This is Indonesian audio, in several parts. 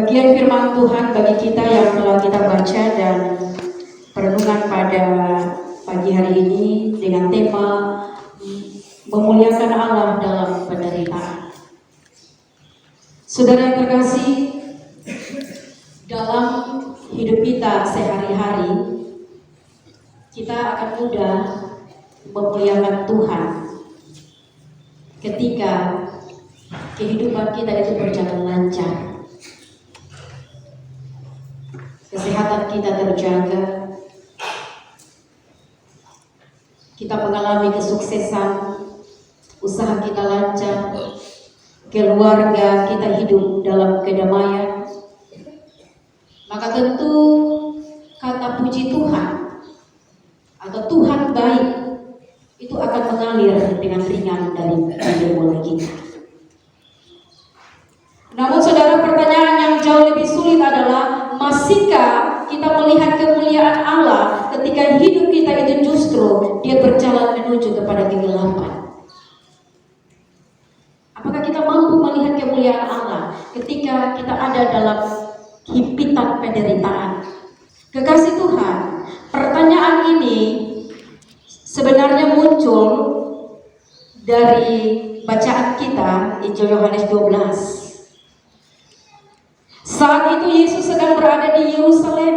Bagian firman Tuhan bagi kita yang telah kita baca dan perenungan pada pagi hari ini dengan tema memuliakan Allah dalam penderitaan. Saudara yang terkasih, dalam hidup kita sehari-hari kita akan mudah memuliakan Tuhan ketika kehidupan kita itu berjalan lancar, kesehatan kita terjaga, kita mengalami kesuksesan, usaha kita lancar, keluarga kita hidup dalam kedamaian, maka tentu kata puji Tuhan atau Tuhan baik itu akan mengalir dengan ringan dari mulut kita. Namun saudara, pertanyaan yang jauh lebih sulit adalah, masihkah kita melihat kemuliaan Allah ketika hidup kita itu justru dia berjalan menuju kepada kegelapan? Apakah kita mampu melihat kemuliaan Allah ketika kita ada dalam himpitan penderitaan? Kekasih Tuhan, pertanyaan ini sebenarnya muncul dari bacaan kita Injil Yohanes 12. Saat itu Yesus sedang berada di Yerusalem,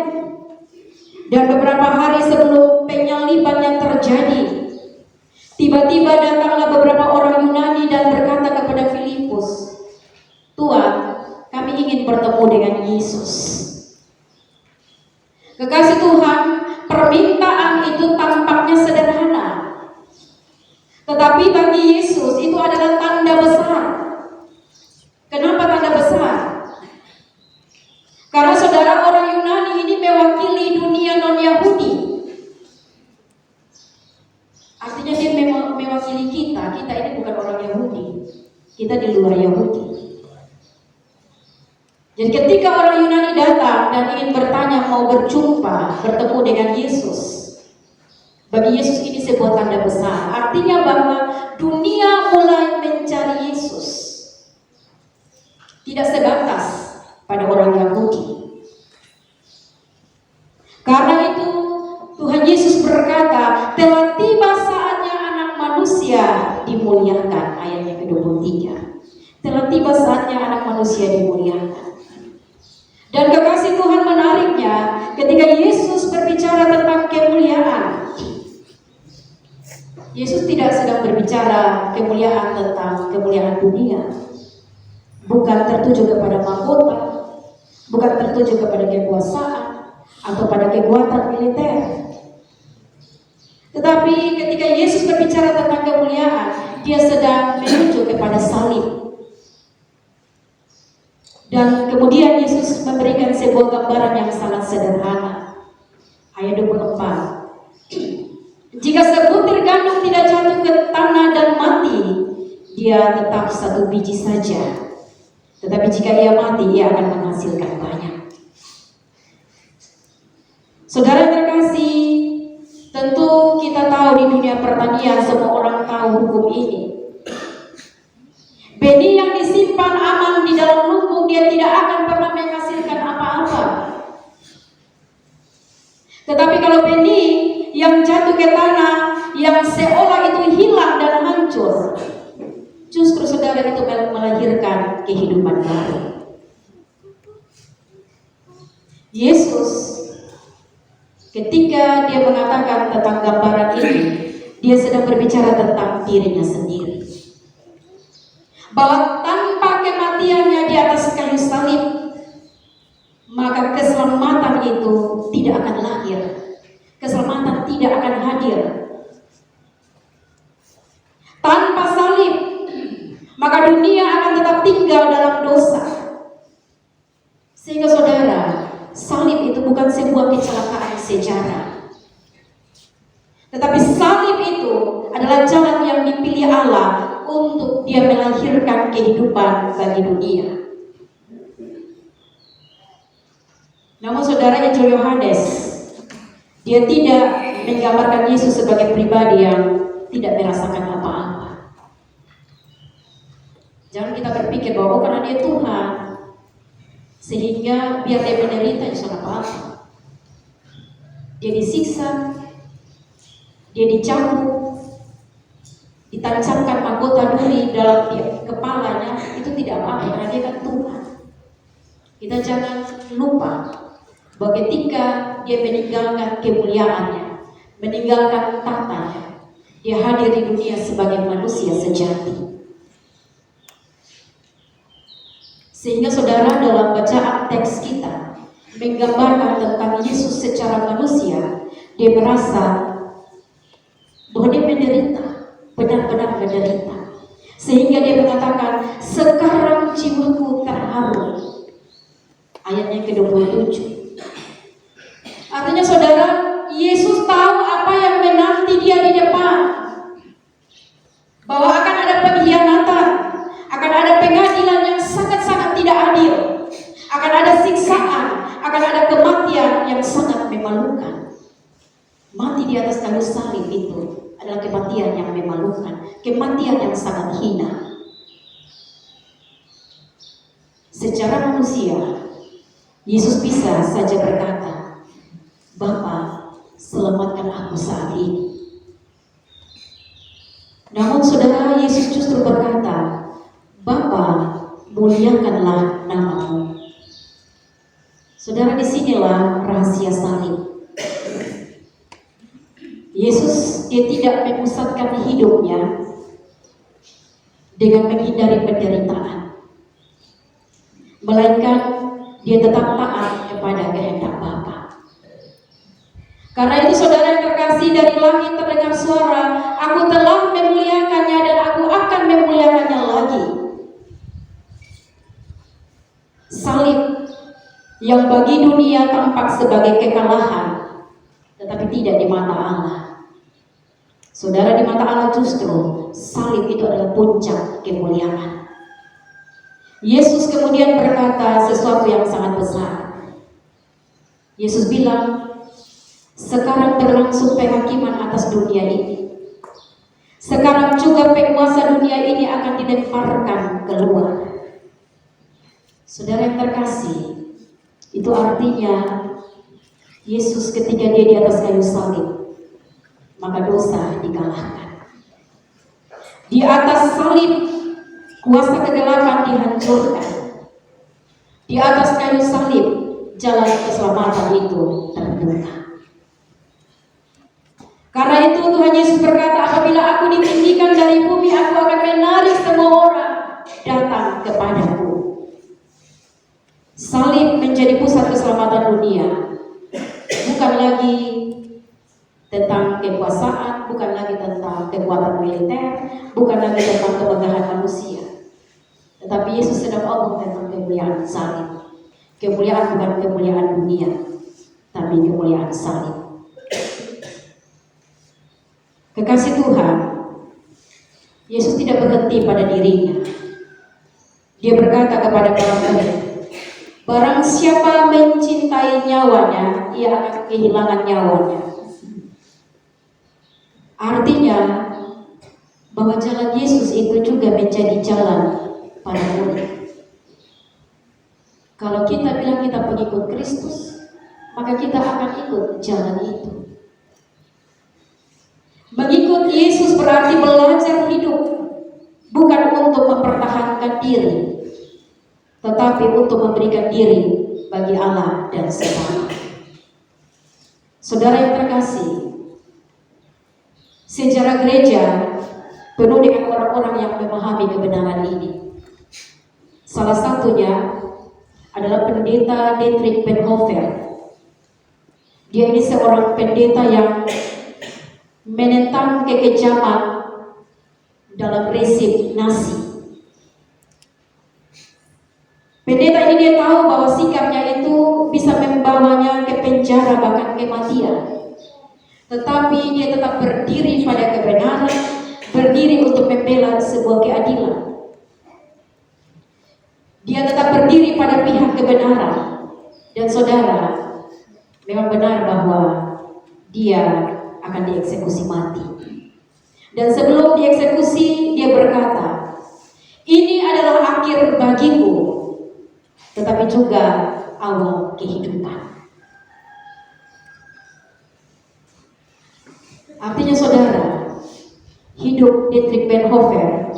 dan beberapa hari sebelum penyaliban yang terjadi, tiba-tiba datanglah beberapa orang Yunani dan berkata kepada Filipus, "Tuhan, kami ingin bertemu dengan Yesus." Kekasih Tuhan, permintaan itu tampaknya sederhana, tetapi bagi Yesus itu adalah tanda besar. Kenapa tanda besar? Karena saudara, orang Yunani ini mewakili dunia non-Yahudi. Artinya dia mewakili kita. Kita ini bukan orang Yahudi, kita di luar Yahudi. Jadi ketika orang Yunani datang dan ingin bertanya, mau berjumpa, bertemu dengan Yesus, bagi Yesus ini sebuah tanda besar. Artinya bahwa dunia mulai mencari Yesus, tidak sebatas pada orang Yahudi. Karena itu Tuhan Yesus berkata, telah tiba saatnya anak manusia dimuliakan. Ayat yang ke-23. Telah tiba saatnya anak manusia dimuliakan. Dan kekasih Tuhan, menariknya ketika Yesus berbicara tentang kemuliaan, Yesus tidak sedang berbicara kemuliaan tentang kemuliaan dunia. Bukan tertuju kepada mahkota, bukan tertuju kepada kekuasaan atau pada kekuatan militer. Tetapi ketika Yesus berbicara tentang kemuliaan, dia sedang menuju kepada salib. Dan kemudian Yesus memberikan sebuah gambaran yang sangat sederhana. Ayat 24. Jika sebutir gandum tidak jatuh ke tanah dan mati, dia tetap satu biji saja. Tetapi jika ia mati, ia akan menghasilkan banyak. Saudara terkasih, tentu kita tahu di dunia pertanian semua orang tahu hukum ini. Benih yang disimpan aman di dalam lumbung, dia tidak akan pernah menghasilkan apa-apa. Tetapi kalau benih yang jatuh ke tanah, yang seolah itu hilang dan hancur, justru saudara itu melahirkan kehidupan baru. Yesus ketika dia mengatakan tentang gambaran ini, dia sedang berbicara tentang dirinya sendiri. Bahwa tanpa kematiannya di atas kayu salib, maka keselamatan itu tidak akan lahir. Keselamatan tidak akan hadir. Tanpa salib, maka dunia akan tetap tinggal dalam dosa. Sehingga saudara, salib itu bukan sebuah kecelakaan sejarah, tetapi salib itu adalah jalan yang dipilih Allah untuk dia melahirkan kehidupan bagi dunia. Namun saudara, Injil Yohanes, dia tidak menggambarkan Yesus sebagai pribadi yang tidak merasakan apa-apa. Jangan kita berpikir bahwa karena dia Tuhan, Sehingga biar dia menderita jangan apa-apa. Dia disiksa, dia dicambuk, ditancapkan mahkota duri dalam kepalanya, itu tidak apa-apa karena dia kan Tuhan. Kita jangan lupa bahwa ketika dia meninggalkan kemuliaannya, meninggalkan tahtanya, dia hadir di dunia sebagai manusia sejati. Sehingga saudara, dalam bacaan teks kita menggambarkan tentang Yesus secara manusia, dia merasa bahwa dia menderita, benar-benar menderita. Sehingga dia mengatakan, sekarang jiwaku terharu. Ayatnya ke-27. Artinya saudara, Yesus tahu apa yang menanti dia di depan. Bahwa akan ada pengkhianatan, akan ada pengadilan yang sangat-sangat tidak adil, akan ada siksaan, akan ada kematian yang sangat memalukan. Mati di atas kayu salib itu adalah kematian yang memalukan, kematian yang sangat hina. Secara manusia, Yesus bisa saja berkata, Bapa, selamatkan aku saat ini. Namun saudara, Yesus justru berkata, Bapa, muliakanlah namamu. Saudara, disinilah rahasia salib. Yesus, dia tidak memusatkan hidupnya dengan menghindari penderitaan, melainkan dia tetap taat kepada kehendak Bapa. Karena itu saudara yang terkasih, dari langit terdengar suara, aku telah memuliakannya dan aku akan memuliakannya lagi. Salib yang bagi dunia tampak sebagai kekalahan, tetapi tidak di mata Allah. Saudara, di mata Allah justru salib itu adalah puncak kemuliaan. Yesus kemudian berkata sesuatu yang sangat besar. Yesus bilang, sekarang berlangsung penghakiman atas dunia ini. Sekarang juga penguasa dunia ini akan dilemparkan keluar. Saudara yang terkasih, itu artinya Yesus ketika dia di atas kayu salib, maka dosa dikalahkan. Di atas salib, kuasa kegelapan dihancurkan. Di atas kayu salib, jalan keselamatan itu terbuka. Karena itu Tuhan Yesus berkata, apabila aku ditinggikan dari bumi, aku akan menarik semua orang datang kepadaku. Salib menjadi pusat keselamatan dunia. Bukan lagi tentang kekuasaan, bukan lagi tentang kekuatan militer, bukan lagi tentang kemegahan manusia. Tetapi Yesus sedang ngomong tentang kemuliaan salib. Kemuliaan bukan kemuliaan dunia, tapi kemuliaan salib. Kekasih Tuhan, Yesus tidak berhenti pada dirinya. Dia berkata kepada para murid, barang siapa mencintai nyawanya, ia akan kehilangan nyawanya. Artinya bahwa jalan Yesus itu juga menjadi jalan para murid. Kalau kita bilang kita pengikut Kristus, maka kita akan ikut jalan itu. Mengikut Yesus berarti belajar hidup, bukan untuk mempertahankan diri, tetapi untuk memberikan diri bagi Allah dan sesama. Saudara yang terkasih, sejarah gereja penuh dengan orang-orang yang memahami kebenaran ini. Salah satunya adalah pendeta Dietrich Bonhoeffer. Dia ini seorang pendeta yang menentang kekejaman dalam rezim Nazi. Pendeta ini dia tahu bahwa sikapnya itu bisa membawanya ke penjara, bahkan kematian. Tetapi dia tetap berdiri pada kebenaran, berdiri untuk membela sebuah keadilan. Dia tetap berdiri pada pihak kebenaran. Dan saudara, memang benar bahwa dia akan dieksekusi mati. Dan sebelum dieksekusi, dia berkata, ini adalah akhir bagiku. tetapi juga awal kehidupan. Artinya saudara, hidup Dietrich Bonhoeffer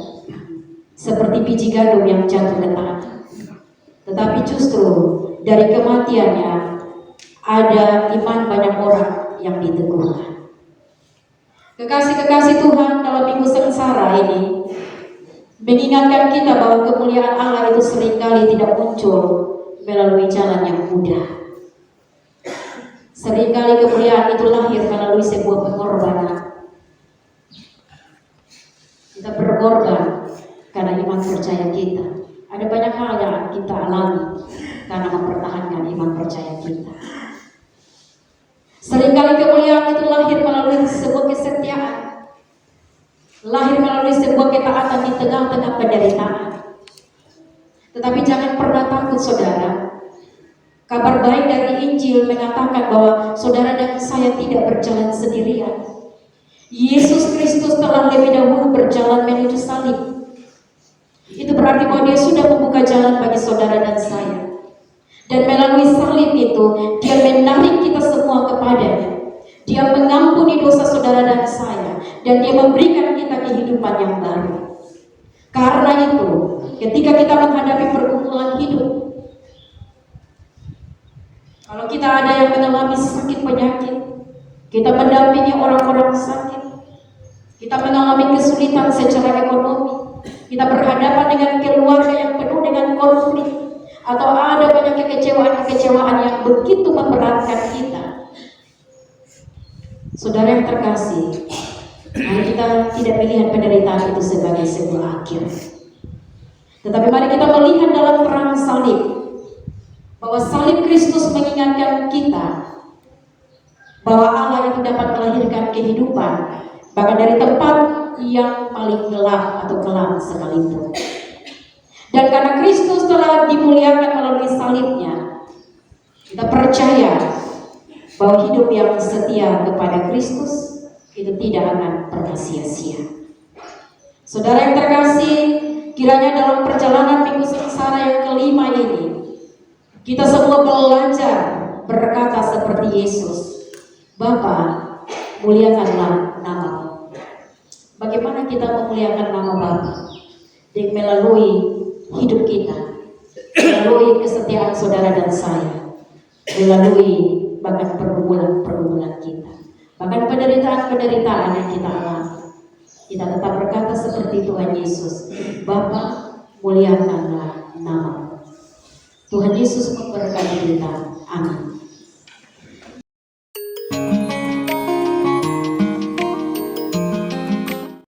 seperti biji gandum yang jatuh ke tanah, tetapi justru dari kematiannya ada iman banyak orang yang diteguhkan. Kekasih-kekasih Tuhan, dalam minggu sengsara ini mengingatkan kita bahwa kemuliaan Allah itu seringkali tidak muncul melalui jalan yang mudah. Seringkali kemuliaan itu lahir melalui sebuah pengorbanan. Kita berkorban karena iman percaya kita. Ada banyak hal yang kita alami karena mempertahankan iman percaya kita. Seringkali kemuliaan itu lahir melalui sebuah kesetiaan, lahir melalui sebuah ketaatan di tengah-tengah penderitaan. Tetapi jangan pernah takut saudara. Kabar baik dari Injil mengatakan bahwa saudara dan saya tidak berjalan sendirian. Yesus Kristus telah lebih dahulu berjalan menuju salib. Itu berarti bahwa Dia sudah membuka jalan bagi saudara dan saya. Dan melalui salib itu, Dia menarik kita semua kepadanya. Dia mengampuni dosa saudara dan saya. Dan Dia memberikan kita kehidupan yang baru. Karena itu, ketika kita menghadapi pergumulan hidup, kalau kita ada yang mengalami sakit penyakit, kita mendampingi orang-orang sakit, kita mengalami kesulitan secara ekonomi, kita berhadapan dengan keluarga yang penuh dengan konflik, atau ada banyak kekecewaan-kekecewaan yang begitu memberatkan kita. Saudara yang terkasih, mari kita tidak melihat penderitaan itu sebagai sebuah akhir, tetapi mari kita melihat dalam terang salib, bahwa salib Kristus mengingatkan kita bahwa Allah itu dapat melahirkan kehidupan bahkan dari tempat yang paling gelap atau kelam sekalipun. Dan karena Kristus telah dimuliakan melalui salibnya, kita percaya bahwa hidup yang setia kepada Kristus itu tidak akan pernah sia-sia. Saudara yang terkasih, kiranya dalam perjalanan minggu sengsara yang kelima ini, kita semua belajar berkata seperti Yesus, Bapa, muliakanlah nama-Mu. Bagaimana kita memuliakan nama Bapa? Dengan melalui hidup kita, melalui kesetiaan saudara dan saya, melalui bahkan pergumulan kita, bahkan penderitaan yang kita alami. Kita tetap berkata seperti Tuhan Yesus, Bapa, muliakanlah nama-Mu. Tuhan Yesus memberkati kita. Amin.